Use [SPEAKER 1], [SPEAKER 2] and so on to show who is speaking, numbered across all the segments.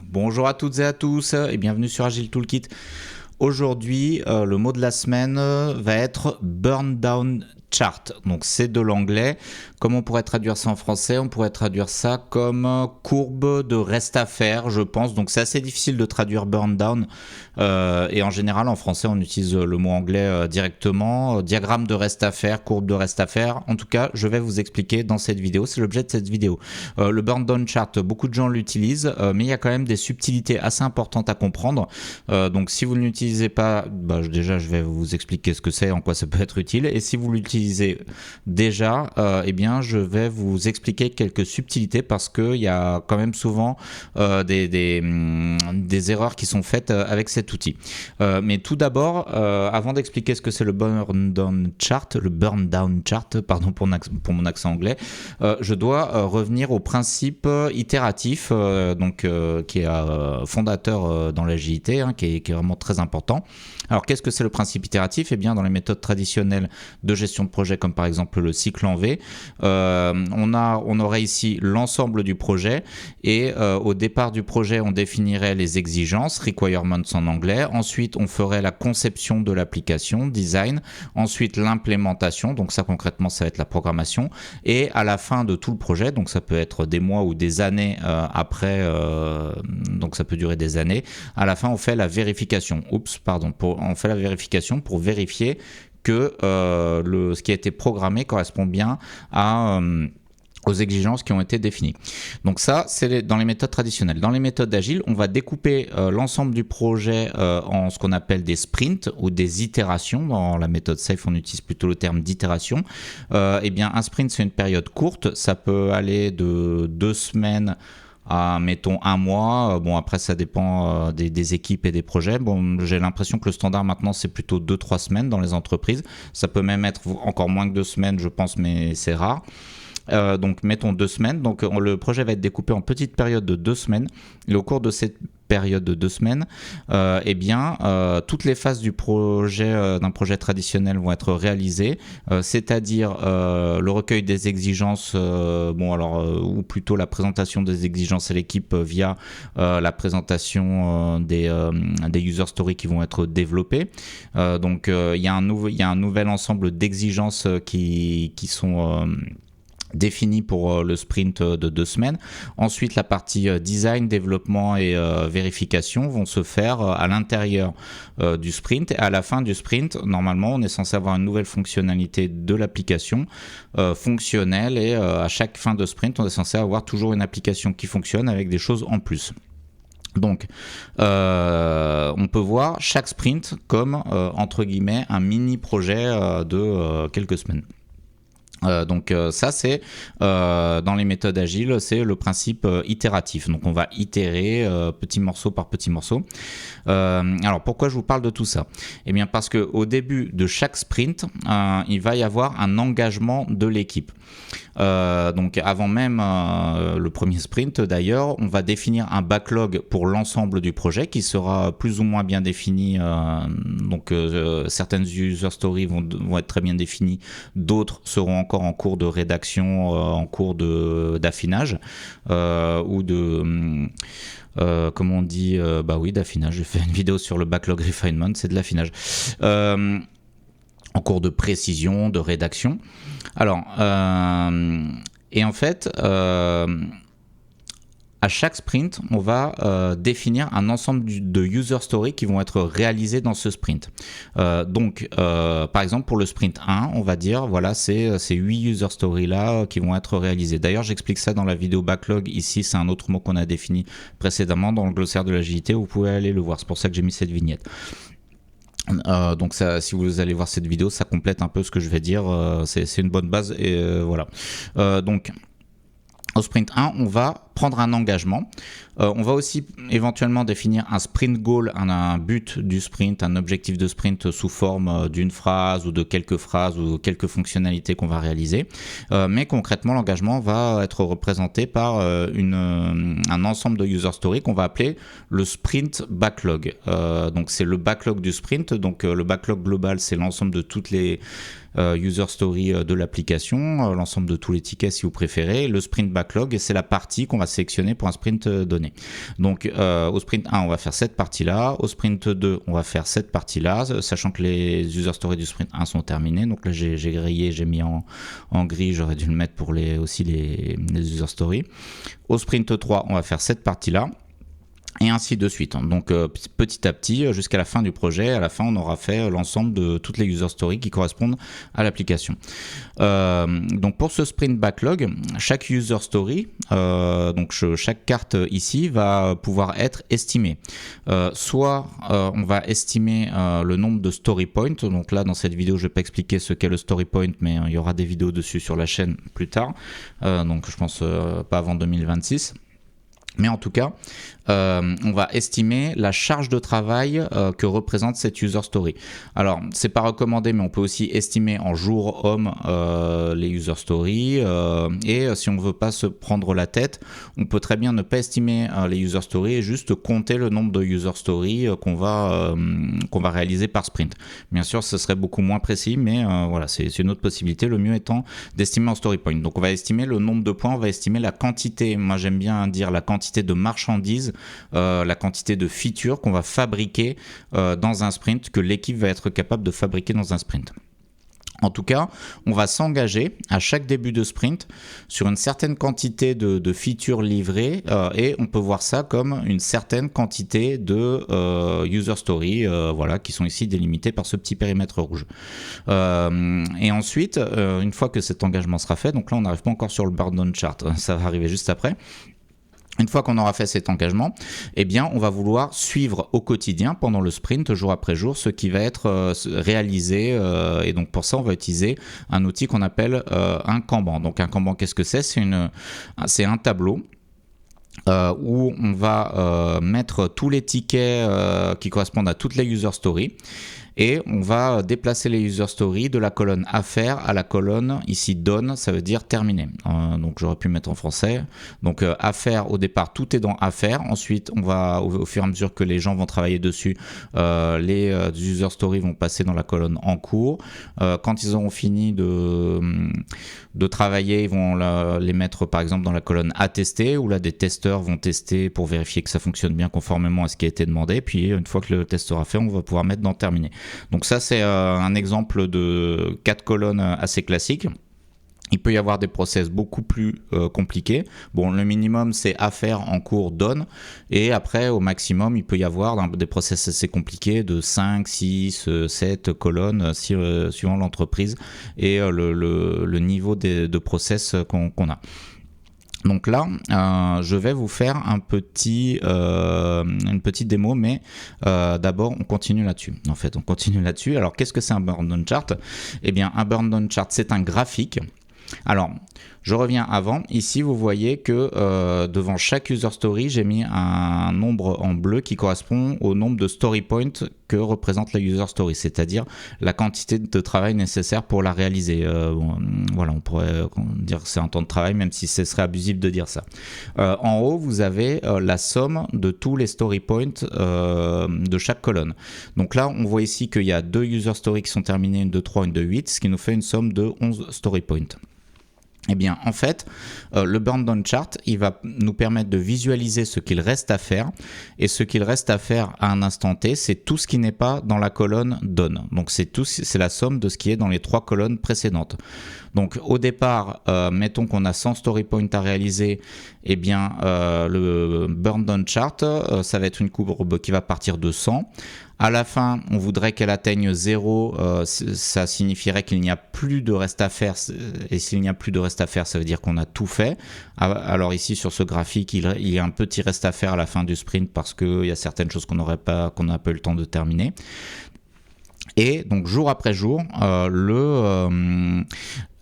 [SPEAKER 1] Bonjour à toutes et à tous et bienvenue sur Agile Toolkit. Aujourd'hui, le mot de la semaine va être Burn Down Chart. Donc c'est de l'anglais. Comment on pourrait traduire ça en français? On pourrait traduire ça comme courbe de reste à faire, je pense. Donc c'est assez difficile de traduire burn down. Et en général, en français, on utilise le mot anglais directement. Diagramme de reste à faire, courbe de reste à faire. En tout cas, je vais vous expliquer dans cette vidéo. C'est l'objet de cette vidéo. Le burn down chart, beaucoup de gens l'utilisent, mais il y a quand même des subtilités assez importantes à comprendre. Donc si vous ne l'utilisez pas, déjà, je vais vous expliquer ce que c'est, en quoi ça peut être utile. Et si vous l'utilisez déjà, eh bien, je vais vous expliquer quelques subtilités parce qu'il y a quand même souvent des erreurs qui sont faites avec cet outil. Mais tout d'abord, avant d'expliquer ce que c'est le burn down chart, pardon pour mon accent anglais, je dois revenir au principe itératif, qui est fondateur dans l'agilité, qui est vraiment très important. Alors, qu'est-ce que c'est le principe itératif? Eh bien, dans les méthodes traditionnelles de gestion de projet, comme par exemple le cycle en V, on aurait ici l'ensemble du projet et au départ du projet, on définirait les exigences, requirements en anglais. Ensuite, on ferait la conception de l'application, design. Ensuite, l'implémentation, donc ça concrètement, ça va être la programmation. Et à la fin de tout le projet, donc ça peut être des mois ou des années après, donc ça peut durer des années. À la fin, on fait la vérification. On fait la vérification pour vérifier que ce qui a été programmé correspond bien aux exigences qui ont été définies. Donc ça, c'est dans les méthodes traditionnelles. Dans les méthodes agiles, on va découper l'ensemble du projet en ce qu'on appelle des sprints ou des itérations. Dans la méthode SAFe, on utilise plutôt le terme d'itération. Eh bien, un sprint, c'est une période courte. Ça peut aller de 2 semaines à, mettons, 1 mois. Bon, après, ça dépend des équipes et des projets. Bon, j'ai l'impression que le standard maintenant, c'est plutôt 2-3 semaines dans les entreprises. Ça peut même être encore moins que 2 semaines, je pense, mais c'est rare. Donc mettons 2 semaines, donc le projet va être découpé en petites périodes de 2 semaines et au cours de cette période de 2 semaines, toutes les phases du projet, d'un projet traditionnel vont être réalisées, c'est-à-dire le recueil des exigences, ou plutôt la présentation des exigences à l'équipe via la présentation des user stories qui vont être développées. Il y a un nouvel ensemble d'exigences qui sont défini pour le sprint de 2 semaines. Ensuite, la partie design, développement et vérification vont se faire à l'intérieur du sprint. Et à la fin du sprint, normalement, on est censé avoir une nouvelle fonctionnalité de l'application fonctionnelle et à chaque fin de sprint, on est censé avoir toujours une application qui fonctionne avec des choses en plus. Donc, on peut voir chaque sprint comme, entre guillemets, un mini-projet de quelques semaines. Ça c'est dans les méthodes agiles, c'est le principe itératif. Donc on va itérer petit morceau par petit morceau. Alors pourquoi je vous parle de tout ça? Eh bien parce que au début de chaque sprint, il va y avoir un engagement de l'équipe. Donc avant même le premier sprint d'ailleurs, on va définir un backlog pour l'ensemble du projet qui sera plus ou moins bien défini. Certaines user stories vont être très bien définies, d'autres seront encore en cours de rédaction, en cours d'affinage ou de comment on dit, d'affinage. J'ai fait une vidéo sur le backlog refinement, c'est de l'affinage. En cours de précision, de rédaction. Alors, et en fait, à chaque sprint, on va définir un ensemble de user stories qui vont être réalisés dans ce sprint. Par exemple, pour le sprint 1, on va dire, voilà, c'est ces 8 user stories-là qui vont être réalisés. D'ailleurs, j'explique ça dans la vidéo backlog. Ici, c'est un autre mot qu'on a défini précédemment dans le glossaire de l'agilité. Vous pouvez aller le voir. C'est pour ça que j'ai mis cette vignette. Si vous allez voir cette vidéo, ça complète un peu ce que je vais dire. C'est une bonne base et voilà. Au sprint 1, on va prendre un engagement. On va aussi éventuellement définir un sprint goal, un but du sprint, un objectif de sprint sous forme d'une phrase ou de quelques phrases ou quelques fonctionnalités qu'on va réaliser. Mais concrètement, l'engagement va être représenté par un ensemble de user stories qu'on va appeler le sprint backlog. Donc c'est le backlog du sprint. Donc le backlog global, c'est l'ensemble de toutes les user story de l'application, l'ensemble de tous les tickets si vous préférez. Le sprint backlog, c'est la partie qu'on va va sélectionner pour un sprint donné. Donc au sprint 1, on va faire cette partie-là. Au sprint 2, on va faire cette partie-là, sachant que les user stories du sprint 1 sont terminés. Donc là, j'ai grillé, j'ai mis en gris. J'aurais dû le mettre pour aussi les user stories. Au sprint 3, on va faire cette partie-là. Et ainsi de suite. Donc petit à petit, jusqu'à la fin du projet, à la fin, on aura fait l'ensemble de toutes les user stories qui correspondent à l'application. Donc pour ce sprint backlog, chaque user story, donc chaque carte ici, va pouvoir être estimée. Soit on va estimer le nombre de story points. Donc là, dans cette vidéo, je ne vais pas expliquer ce qu'est le story point, mais il y aura des vidéos dessus sur la chaîne plus tard. Donc je pense pas avant 2026. Mais en tout cas, on va estimer la charge de travail que représente cette user story. Alors, c'est pas recommandé, mais on peut aussi estimer en jours hommes les user stories. Et si on veut pas se prendre la tête, on peut très bien ne pas estimer les user stories et juste compter le nombre de user stories qu'on va réaliser par sprint. Bien sûr, ce serait beaucoup moins précis, mais voilà, c'est une autre possibilité. Le mieux étant d'estimer en story point. Donc, on va estimer le nombre de points, on va estimer la quantité. Moi, j'aime bien dire la quantité de marchandises, la quantité de features qu'on va fabriquer dans un sprint, que l'équipe va être capable de fabriquer dans un sprint. En tout cas, on va s'engager à chaque début de sprint sur une certaine quantité de features livrées et on peut voir ça comme une certaine quantité de user stories voilà, qui sont ici délimitées par ce petit périmètre rouge. Et ensuite, une fois que cet engagement sera fait, donc là on n'arrive pas encore sur le burn down chart, ça va arriver juste après. Une fois qu'on aura fait cet engagement, eh bien, on va vouloir suivre au quotidien, pendant le sprint, jour après jour, ce qui va être réalisé. Et donc, pour ça, on va utiliser un outil qu'on appelle un Kanban. Donc, un Kanban, qu'est-ce que c'est ? C'est un tableau où on va mettre tous les tickets qui correspondent à toutes les user stories. Et on va déplacer les user stories de la colonne à faire à la colonne ici done, ça veut dire terminé. Donc j'aurais pu mettre en français. Donc à faire, au départ, tout est dans à faire. Ensuite, on va, au fur et à mesure que les gens vont travailler dessus, les user stories vont passer dans la colonne en cours. Quand ils auront fini de travailler, ils vont les mettre par exemple dans la colonne à tester, où là des testeurs vont tester pour vérifier que ça fonctionne bien conformément à ce qui a été demandé. Puis une fois que le test sera fait, on va pouvoir mettre dans terminé. Donc ça, c'est un exemple de 4 colonnes assez classiques. Il peut y avoir des process beaucoup plus compliqués. Bon, le minimum, c'est à faire en cours done. Et après, au maximum, il peut y avoir des process assez compliqués de 5, 6, 7 colonnes, suivant l'entreprise et le niveau de process qu'on a. Donc là, je vais vous faire une petite démo, mais d'abord, on continue là-dessus. En fait, on continue là-dessus. Alors, qu'est-ce que c'est un burn down chart ? Eh bien, un burn down chart, c'est un graphique. Alors, je reviens avant. Ici, vous voyez que devant chaque user story, j'ai mis un nombre en bleu qui correspond au nombre de story points que représente la user story, c'est-à-dire la quantité de travail nécessaire pour la réaliser. Voilà, on pourrait dire que c'est un temps de travail, même si ce serait abusif de dire ça. En haut, vous avez la somme de tous les story points de chaque colonne. Donc là, on voit ici qu'il y a 2 user stories qui sont terminées, une de 3, une de 8, ce qui nous fait une somme de 11 story points. Eh bien, en fait, le burn down chart, il va nous permettre de visualiser ce qu'il reste à faire. Et ce qu'il reste à faire à un instant T, c'est tout ce qui n'est pas dans la colonne done. Donc, c'est la somme de ce qui est dans les 3 colonnes précédentes. Donc, au départ, mettons qu'on a 100 story points à réaliser. Eh bien, le burn down chart, ça va être une courbe qui va partir de 100. À la fin, on voudrait qu'elle atteigne 0, ça signifierait qu'il n'y a plus de reste à faire, et s'il n'y a plus de reste à faire, ça veut dire qu'on a tout fait. Alors ici, sur ce graphique, il y a un petit reste à faire à la fin du sprint parce qu'il y a certaines choses qu'on n'a pas eu le temps de terminer. Et donc jour après jour,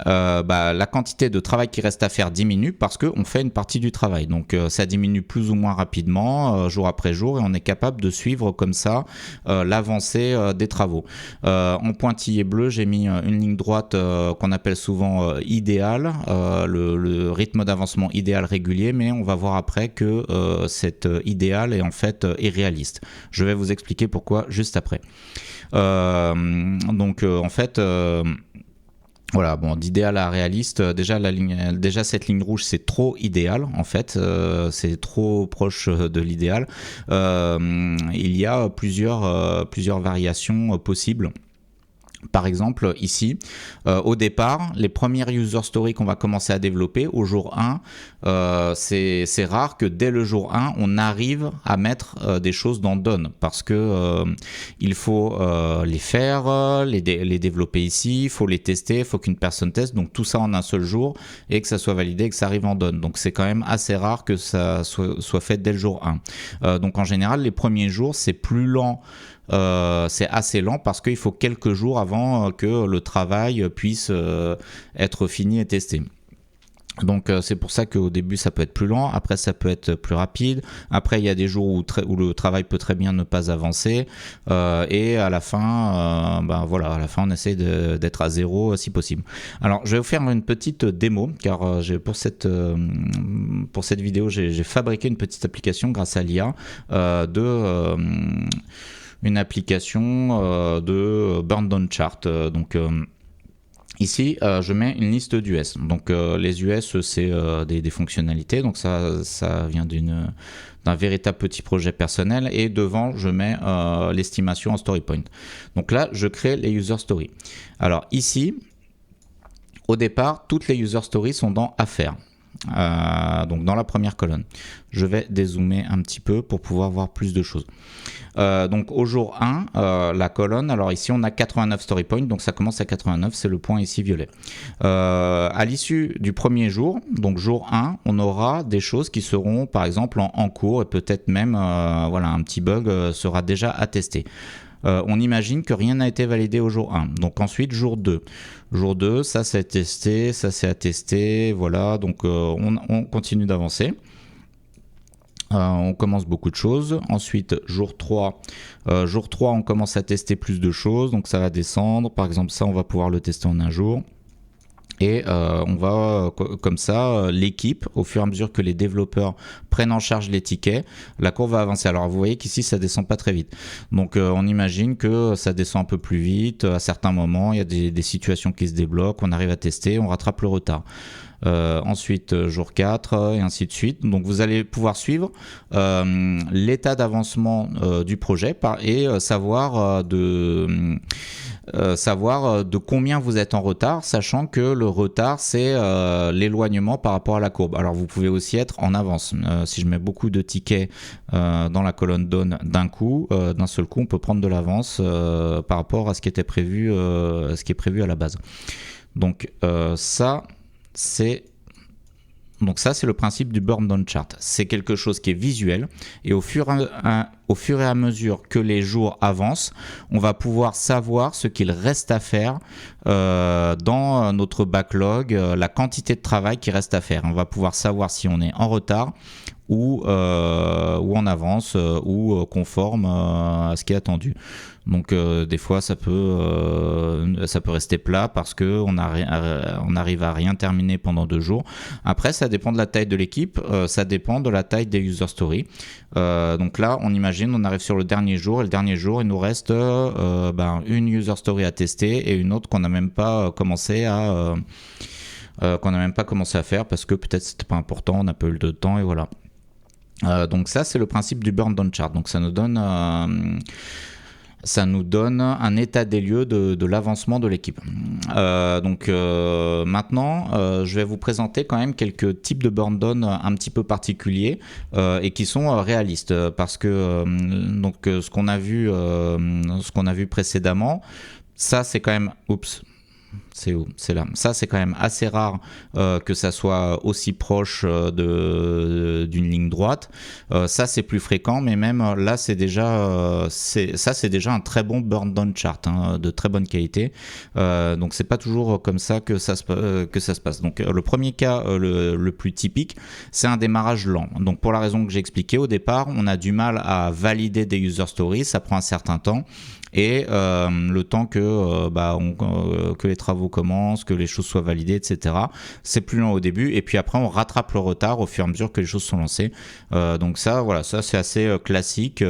[SPEAKER 1] la quantité de travail qui reste à faire diminue parce qu'on fait une partie du travail. Donc ça diminue plus ou moins rapidement jour après jour et on est capable de suivre comme ça l'avancée des travaux. En pointillé bleu, j'ai mis une ligne droite qu'on appelle souvent idéale, le rythme d'avancement idéal régulier, mais on va voir après que cet idéal est en fait irréaliste. Je vais vous expliquer pourquoi juste après. En fait, Voilà, bon, d'idéal à réaliste, déjà cette ligne rouge, c'est trop idéal en fait, c'est trop proche de l'idéal. Il y a plusieurs variations possibles. Par exemple, ici, au départ, les premières user stories qu'on va commencer à développer au jour 1, c'est rare que dès le jour 1, on arrive à mettre des choses dans Done parce que il faut les faire, les développer ici, il faut les tester, il faut qu'une personne teste, donc tout ça en un seul jour et que ça soit validé et que ça arrive en Done. Donc c'est quand même assez rare que ça soit fait dès le jour 1. Donc en général, les premiers jours, c'est plus lent. C'est assez lent parce qu'il faut quelques jours avant que le travail puisse être fini et testé. Donc c'est pour ça qu'au début ça peut être plus lent, après ça peut être plus rapide, après il y a des jours où le travail peut très bien ne pas avancer et à la fin, à la fin on essaie d'être à zéro si possible. Alors je vais vous faire une petite démo car pour cette vidéo j'ai fabriqué une petite application grâce à l'IA une application de Burn Down Chart. Ici, je mets une liste d'US. Donc, les US, c'est des fonctionnalités. Donc, ça vient d'un véritable petit projet personnel. Et devant, je mets l'estimation en story point. Donc là, je crée les user stories. Alors ici, au départ, toutes les user stories sont dans Affaires. Donc dans la première colonne. Je vais dézoomer un petit peu pour pouvoir voir plus de choses. Donc au jour 1, la colonne, alors ici on a 89 story points, donc ça commence à 89, c'est le point ici violet. À l'issue du premier jour, donc jour 1, on aura des choses qui seront par exemple en cours et peut-être même un petit bug sera déjà attesté. On imagine que rien n'a été validé au jour 1. Donc ensuite, jour 2. Jour 2, ça c'est testé, ça c'est attesté, voilà, donc on continue d'avancer. On commence beaucoup de choses. Ensuite, jour 3, on commence à tester plus de choses, donc ça va descendre. Par exemple, ça, on va pouvoir le tester en un jour. Et on va, comme ça, l'équipe, au fur et à mesure que les développeurs prennent en charge les tickets, la courbe va avancer. Alors vous voyez qu'ici, ça descend pas très vite. Donc on imagine que ça descend un peu plus vite. À certains moments, il y a des situations qui se débloquent, on arrive à tester, on rattrape le retard. Ensuite, jour 4, et ainsi de suite. Donc vous allez pouvoir suivre l'état d'avancement du projet et savoir de combien vous êtes en retard, sachant que le retard, c'est l'éloignement par rapport à la courbe. Alors vous pouvez aussi être en avance. Si je mets beaucoup de tickets dans la colonne Done d'un seul coup, on peut prendre de l'avance par rapport à ce qui était prévu, ce qui est prévu à la base. Donc ça, c'est le principe du Burn Down Chart. C'est quelque chose qui est visuel et au fur et à mesure que les jours avancent, on va pouvoir savoir ce qu'il reste à faire dans notre backlog, la quantité de travail qui reste à faire. On va pouvoir savoir si on est en retard ou en avance ou conforme à ce qui est attendu. Donc des fois ça peut rester plat parce qu'on arrive à rien terminer pendant 2 jours. Après ça dépend de la taille de l'équipe, ça dépend de la taille des user stories. Donc là on imagine on arrive sur le dernier jour et le dernier jour il nous reste une user story à tester et une autre qu'on n'a même pas commencé à faire parce que peut-être c'était pas important, on n'a pas eu le temps et voilà. Donc ça c'est le principe du Burn Down Chart. Donc ça nous donne un état des lieux de l'avancement de l'équipe. Maintenant, je vais vous présenter quand même quelques types de burn down un petit peu particuliers et qui sont réalistes parce que ce qu'on a vu précédemment, ça c'est quand même c'est où? C'est là. Ça, c'est quand même assez rare que ça soit aussi proche d'une ligne droite. Ça, c'est plus fréquent, mais même là, c'est déjà un très bon burn down chart, de très bonne qualité. Donc, c'est pas toujours comme ça que ça se passe. Donc, le premier cas, le plus typique, c'est un démarrage lent. Donc, pour la raison que j'ai expliquée au départ, on a du mal à valider des user stories, ça prend un certain temps. Et le temps que les travaux travaux commencent, que les choses soient validées, etc. C'est plus lent au début, et puis après on rattrape le retard au fur et à mesure que les choses sont lancées. Donc ça, voilà, ça c'est assez classique.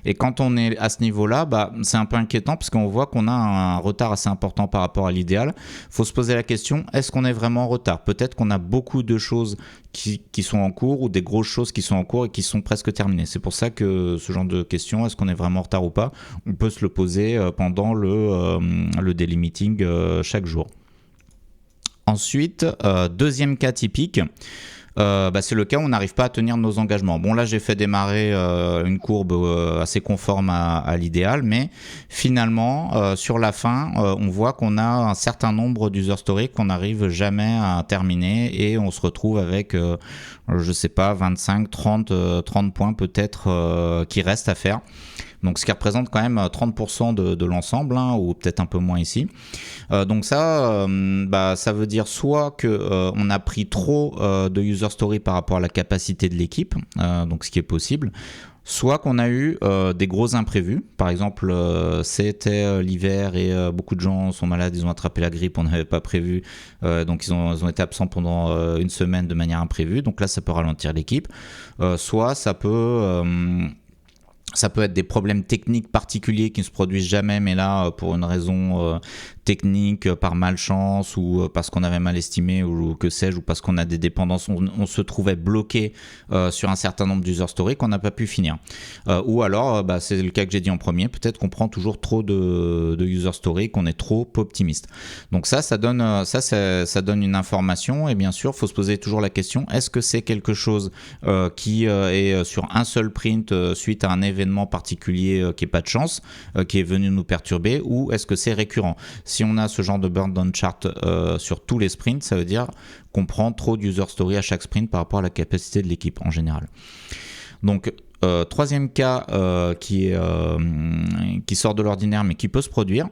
[SPEAKER 1] Et quand on est à ce niveau-là, c'est un peu inquiétant parce qu'on voit qu'on a un retard assez important par rapport à l'idéal. Il faut se poser la question, est-ce qu'on est vraiment en retard ? Peut-être qu'on a beaucoup de choses qui sont en cours ou des grosses choses qui sont en cours et qui sont presque terminées. C'est pour ça que ce genre de question, est-ce qu'on est vraiment en retard ou pas, on peut se le poser pendant le daily meeting chaque jour. Ensuite, deuxième cas typique, c'est le cas où on n'arrive pas à tenir nos engagements. Bon, là, j'ai fait démarrer une courbe assez conforme à l'idéal, mais finalement, sur la fin, on voit qu'on a un certain nombre d'user stories qu'on n'arrive jamais à terminer et on se retrouve avec, je sais pas, 25, 30 points peut-être qui restent à faire. Donc ce qui représente quand même 30% de l'ensemble, ou peut-être un peu moins ici. Donc ça, ça veut dire soit qu'on a pris trop de user story par rapport à la capacité de l'équipe, donc ce qui est possible, soit qu'on a eu des gros imprévus. Par exemple, c'était l'hiver et beaucoup de gens sont malades, ils ont attrapé la grippe, on n'avait pas prévu, donc ils ont été absents pendant une semaine de manière imprévue, donc là ça peut ralentir l'équipe. Soit ça peut être des problèmes techniques particuliers qui ne se produisent jamais, mais là, pour une raison technique, par malchance ou parce qu'on avait mal estimé ou que sais-je, ou parce qu'on a des dépendances, on se trouvait bloqué sur un certain nombre d'user stories qu'on n'a pas pu finir. Ou alors, c'est le cas que j'ai dit en premier, peut-être qu'on prend toujours trop de user stories, qu'on est trop optimiste. Donc ça donne une information, et bien sûr, il faut se poser toujours la question, est-ce que c'est quelque chose qui est sur un seul print suite à un événement particulier qui n'est pas de chance, qui est venu nous perturber, ou est-ce que c'est récurrent ? Si on a ce genre de burn down chart sur tous les sprints, ça veut dire qu'on prend trop d'user story à chaque sprint par rapport à la capacité de l'équipe en général. Donc, troisième cas qui sort de l'ordinaire mais qui peut se produire.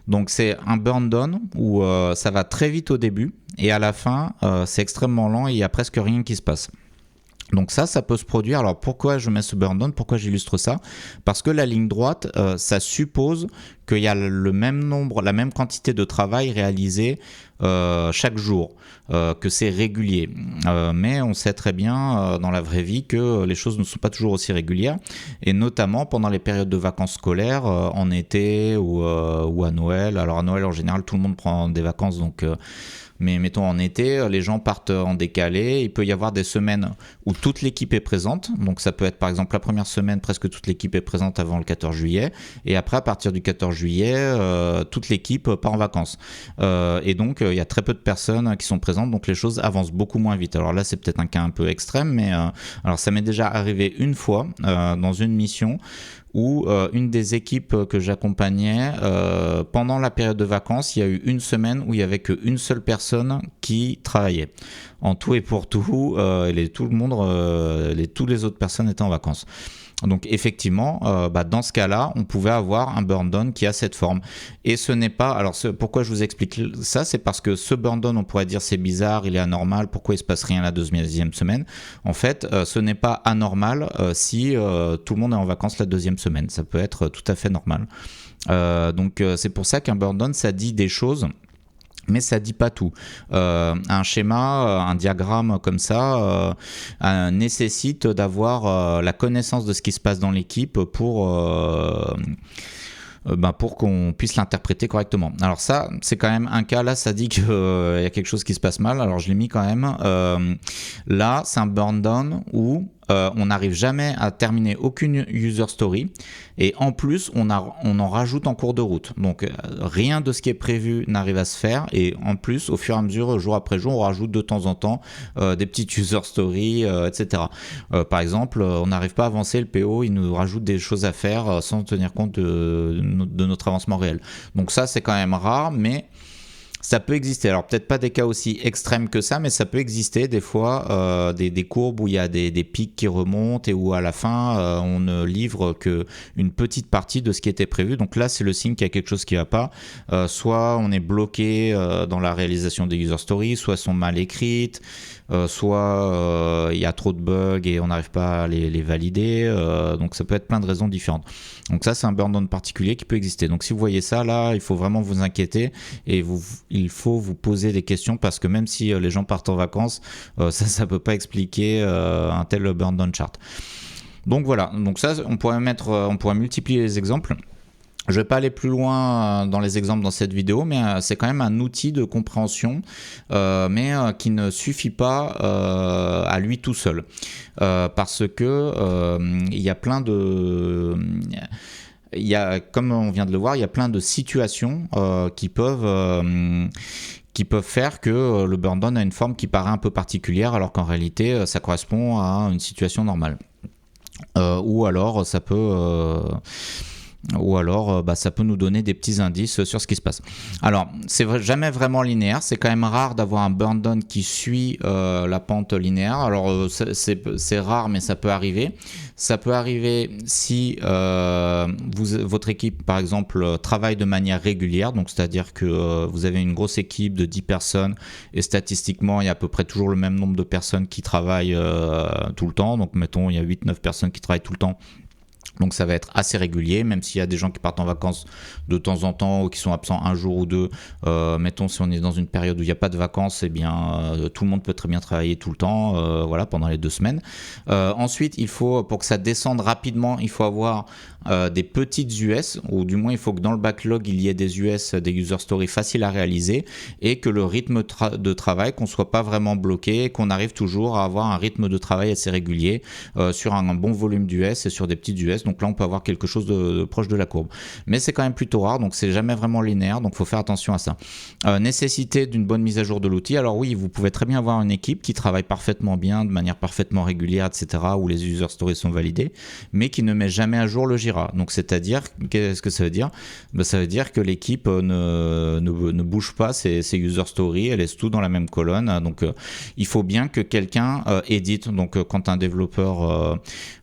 [SPEAKER 1] Donc c'est un burn down où ça va très vite au début et à la fin c'est extrêmement lent et il n'y a presque rien qui se passe. Donc ça peut se produire. Alors pourquoi je mets ce burn down ? Pourquoi j'illustre ça ? Parce que la ligne droite, ça suppose qu'il y a la même quantité de travail réalisé chaque jour, que c'est régulier. Mais on sait très bien dans la vraie vie que les choses ne sont pas toujours aussi régulières, et notamment pendant les périodes de vacances scolaires, en été ou à Noël. Alors à Noël en général tout le monde prend des vacances, donc mais mettons en été, les gens partent en décalé. Il peut y avoir des semaines où toute l'équipe est présente. Donc ça peut être par exemple la première semaine, presque toute l'équipe est présente avant le 14 juillet. Et après, à partir du 14 juillet, toute l'équipe part en vacances. Et donc il y a très peu de personnes qui sont présentes. Donc les choses avancent beaucoup moins vite. Alors là, c'est peut-être un cas un peu extrême, mais alors ça m'est déjà arrivé une fois dans une mission où une des équipes que j'accompagnais, pendant la période de vacances, il y a eu une semaine où il n'y avait qu'une seule personne qui travaillait. En tout et pour tout, tous les autres personnes étaient en vacances. Donc effectivement, dans ce cas-là, on pouvait avoir un burn down qui a cette forme. Et ce n'est pas... Alors pourquoi je vous explique ça ? C'est parce que ce burn down, on pourrait dire c'est bizarre, il est anormal, pourquoi il ne se passe rien la deuxième semaine ? En fait, ce n'est pas anormal si tout le monde est en vacances la deuxième semaine. Ça peut être tout à fait normal. Donc c'est pour ça qu'un burn down, ça dit des choses, mais ça dit pas tout. Un schéma, un diagramme comme ça nécessite d'avoir la connaissance de ce qui se passe dans l'équipe pour qu'on puisse l'interpréter correctement. Alors ça, c'est quand même un cas, là ça dit qu'il y a quelque chose qui se passe mal, alors je l'ai mis quand même. Là, c'est un burn down où on n'arrive jamais à terminer aucune user story, et en plus on en rajoute en cours de route. Donc rien de ce qui est prévu n'arrive à se faire, et en plus au fur et à mesure, jour après jour, on rajoute de temps en temps des petites user stories, etc. Par exemple, on n'arrive pas à avancer, le PO il nous rajoute des choses à faire sans tenir compte de notre avancement réel. Donc ça c'est quand même rare, mais ça peut exister. Alors peut-être pas des cas aussi extrêmes que ça, mais ça peut exister des fois, des courbes où il y a des pics qui remontent et où à la fin on ne livre qu'une petite partie de ce qui était prévu. Donc là c'est le signe qu'il y a quelque chose qui ne va pas. Soit on est bloqué dans la réalisation des user stories, soit elles sont mal écrites, soit il y a trop de bugs et on n'arrive pas à les valider, donc ça peut être plein de raisons différentes. Donc ça, c'est un burn down particulier qui peut exister. Donc si vous voyez ça, là, il faut vraiment vous inquiéter et il faut vous poser des questions, parce que même si les gens partent en vacances, ça peut pas expliquer un tel burn down chart. Donc voilà, donc ça, on pourrait multiplier les exemples. Je ne vais pas aller plus loin dans les exemples dans cette vidéo, mais c'est quand même un outil de compréhension, mais qui ne suffit pas à lui tout seul. Parce que il y a plein de... comme on vient de le voir, il y a plein de situations qui peuvent faire que le burn down a une forme qui paraît un peu particulière, alors qu'en réalité, ça correspond à une situation normale. Ou alors, ça peut nous donner des petits indices sur ce qui se passe. Alors, c'est jamais vraiment linéaire, c'est quand même rare d'avoir un burn down qui suit la pente linéaire. Alors, c'est rare, mais ça peut arriver. Ça peut arriver si votre équipe, par exemple, travaille de manière régulière, donc c'est-à-dire que vous avez une grosse équipe de 10 personnes et statistiquement, il y a à peu près toujours le même nombre de personnes qui travaillent tout le temps. Donc, mettons, il y a 8-9 personnes qui travaillent tout le temps. Donc ça va être assez régulier, même s'il y a des gens qui partent en vacances de temps en temps ou qui sont absents un jour ou deux. Mettons, si on est dans une période où il n'y a pas de vacances, eh bien tout le monde peut très bien travailler tout le temps, voilà, pendant les 2 semaines. Ensuite, pour que ça descende rapidement, il faut avoir des petites US, ou du moins il faut que dans le backlog il y ait des US, des user stories faciles à réaliser, et que le rythme de travail, qu'on ne soit pas vraiment bloqué, qu'on arrive toujours à avoir un rythme de travail assez régulier sur un bon volume d'US et sur des petites US. Donc là on peut avoir quelque chose de proche de la courbe, mais c'est quand même plutôt rare, donc c'est jamais vraiment linéaire, donc il faut faire attention à ça. Nécessité d'une bonne mise à jour de l'outil. Alors oui, vous pouvez très bien avoir une équipe qui travaille parfaitement bien, de manière parfaitement régulière, etc., où les user stories sont validés, mais qui ne met jamais à jour le Jira. Donc c'est-à-dire, qu'est-ce que ça veut dire? Ça veut dire que l'équipe ne bouge pas ses user stories, elle laisse tout dans la même colonne. Donc il faut bien que quelqu'un édite. Donc quand un développeur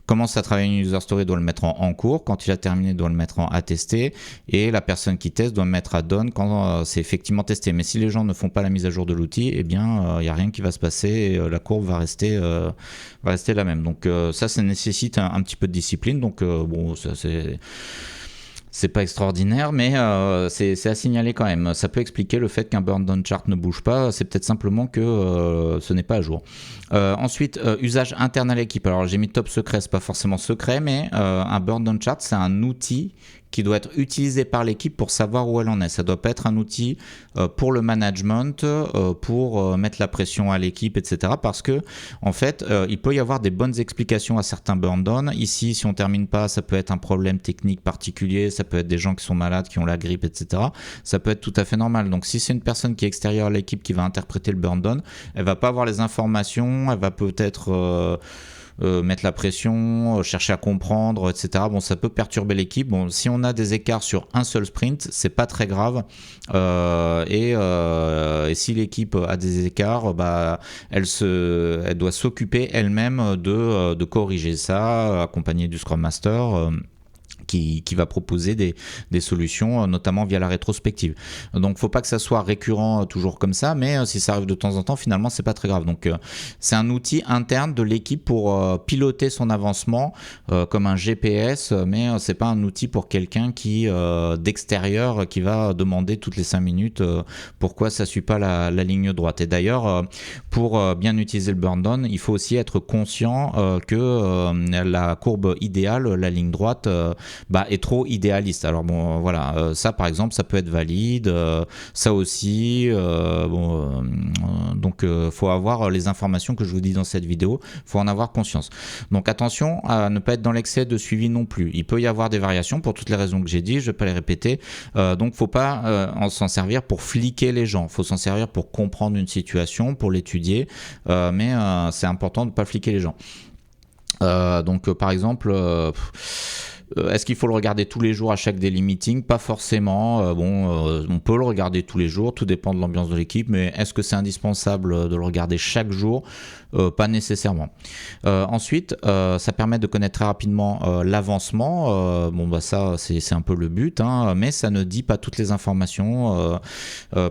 [SPEAKER 1] commence à travailler une user story, doit le mettre en cours. Quand il a terminé, doit le mettre à tester. Et la personne qui teste doit le mettre à done quand c'est effectivement testé. Mais si les gens ne font pas la mise à jour de l'outil, eh bien, il n'y a rien qui va se passer et la courbe va rester la même. Donc ça nécessite un petit peu de discipline. Donc bon, ça c'est pas extraordinaire, mais c'est à signaler quand même. Ça peut expliquer le fait qu'un burn down chart ne bouge pas. C'est peut-être simplement que ce n'est pas à jour. Ensuite, usage interne à l'équipe. Alors j'ai mis top secret, c'est pas forcément secret, mais un burn down chart, c'est un outil qui doit être utilisé par l'équipe pour savoir où elle en est. Ça doit pas être un outil pour le management, pour mettre la pression à l'équipe, etc. Parce que en fait, il peut y avoir des bonnes explications à certains burn down. Ici, si on termine pas, ça peut être un problème technique particulier, ça peut être des gens qui sont malades, qui ont la grippe, etc. Ça peut être tout à fait normal. Donc si c'est une personne qui est extérieure à l'équipe qui va interpréter le burn down, elle va pas avoir les informations, elle va peut-être mettre la pression, chercher à comprendre, etc. Bon, ça peut perturber l'équipe. Bon, si on a des écarts sur un seul sprint, c'est pas très grave. Et si l'équipe a des écarts, elle doit s'occuper elle-même de corriger ça, accompagnée du Scrum Master. Qui va proposer des solutions, notamment via la rétrospective. Donc, faut pas que ça soit récurrent toujours comme ça, mais si ça arrive de temps en temps, finalement, c'est pas très grave. Donc, c'est un outil interne de l'équipe pour piloter son avancement comme un GPS, mais c'est pas un outil pour quelqu'un d'extérieur qui va demander toutes les 5 minutes pourquoi ça suit pas la ligne droite. Et d'ailleurs, pour bien utiliser le burn down, il faut aussi être conscient que la courbe idéale, la ligne droite, est trop idéaliste. Alors bon, voilà, ça par exemple, ça peut être valide, ça aussi. Donc, faut avoir les informations que je vous dis dans cette vidéo, faut en avoir conscience. Donc attention à ne pas être dans l'excès de suivi non plus. Il peut y avoir des variations pour toutes les raisons que j'ai dit, je vais pas les répéter. Donc faut pas s'en servir pour fliquer les gens. Faut s'en servir pour comprendre une situation, pour l'étudier, mais c'est important de ne pas fliquer les gens. Donc par exemple, Est-ce qu'il faut le regarder tous les jours à chaque daily meeting? Pas forcément. On peut le regarder tous les jours, tout dépend de l'ambiance de l'équipe, mais est-ce que c'est indispensable de le regarder chaque jour? Pas nécessairement. Ensuite, ça permet de connaître très rapidement l'avancement. Ça, c'est un peu le but, hein, mais ça ne dit pas toutes les informations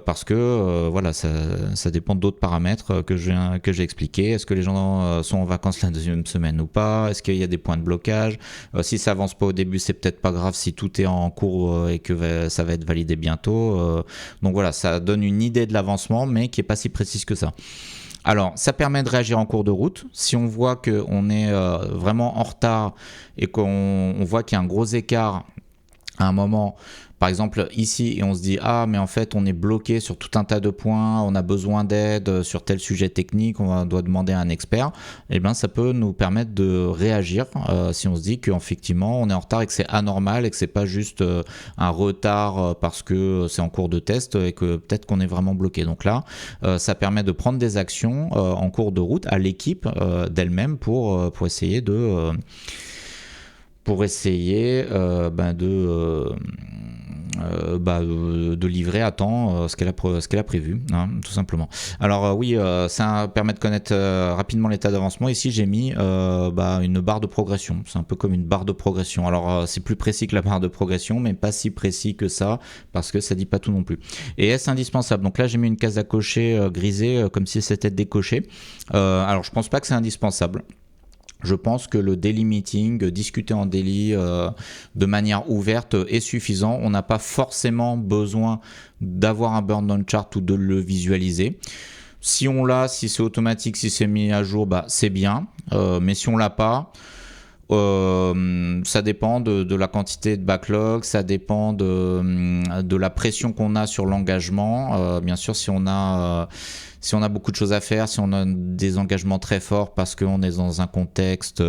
[SPEAKER 1] parce que voilà, ça dépend d'autres paramètres que j'ai expliqués. Est-ce que les gens sont en vacances la deuxième semaine ou pas? Est-ce qu'il y a des points de blocage? Si ça avance pas au début, c'est peut-être pas grave si tout est en cours et que ça va être validé bientôt. Donc voilà, ça donne une idée de l'avancement, mais qui est pas si précise que ça. Alors, ça permet de réagir en cours de route. Si on voit qu'on est vraiment en retard et qu'on voit qu'il y a un gros écart à un moment, par exemple ici, et on se dit ah mais en fait on est bloqué sur tout un tas de points, on a besoin d'aide sur tel sujet technique, on doit demander à un expert, et bien ça peut nous permettre de réagir si on se dit qu'effectivement on est en retard et que c'est anormal et que c'est pas juste un retard parce que c'est en cours de test et que peut-être qu'on est vraiment bloqué. Donc là ça permet de prendre des actions en cours de route à l'équipe d'elle-même pour essayer de livrer à temps ce qu'elle a prévu, hein, tout simplement. Alors ça permet de connaître rapidement l'état d'avancement. Ici j'ai mis une barre de progression. C'est un peu comme une barre de progression. Alors c'est plus précis que la barre de progression, mais pas si précis que ça, parce que ça dit pas tout non plus. Et est-ce indispensable? Donc là j'ai mis une case à cocher grisée comme si c'était décoché. Alors je pense pas que c'est indispensable. Je pense que le daily meeting, discuter en daily de manière ouverte est suffisant. On n'a pas forcément besoin d'avoir un burn down chart ou de le visualiser. Si on l'a, si c'est automatique, si c'est mis à jour, c'est bien. Mais si on l'a pas, ça dépend de la quantité de backlog, ça dépend de la pression qu'on a sur l'engagement. Bien sûr, si on a beaucoup de choses à faire, si on a des engagements très forts parce qu'on est dans un contexte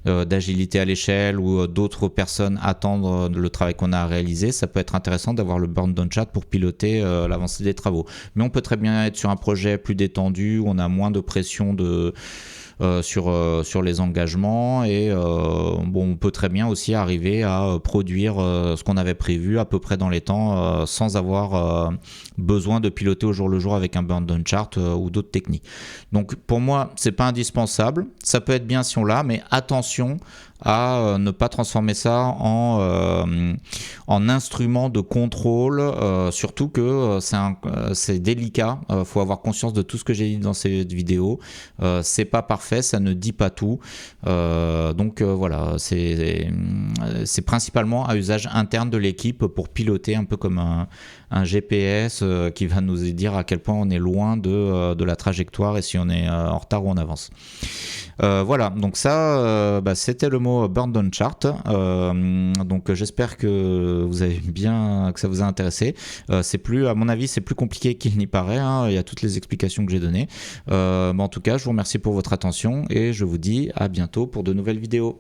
[SPEAKER 1] d'agilité à l'échelle où d'autres personnes attendent le travail qu'on a à réaliser, ça peut être intéressant d'avoir le burn down chart pour piloter l'avancée des travaux. Mais on peut très bien être sur un projet plus détendu où on a moins de pression sur les engagements et on peut très bien aussi arriver à produire ce qu'on avait prévu à peu près dans les temps sans avoir besoin de piloter au jour le jour avec un burn down chart ou d'autres techniques. Donc pour moi c'est pas indispensable, ça peut être bien si on l'a, mais attention à ne pas transformer ça en instrument de contrôle, surtout que c'est délicat, faut avoir conscience de tout ce que j'ai dit dans cette vidéo, c'est pas parfait, ça ne dit pas tout, voilà, c'est principalement à usage interne de l'équipe pour piloter un peu comme un GPS qui va nous dire à quel point on est loin de la trajectoire et si on est en retard ou en avance. Voilà, donc ça c'était le mot burn down chart. Donc j'espère que ça vous a intéressé. À mon avis c'est plus compliqué qu'il n'y paraît, hein. Il y a toutes les explications que j'ai données. En tout cas je vous remercie pour votre attention et je vous dis à bientôt pour de nouvelles vidéos.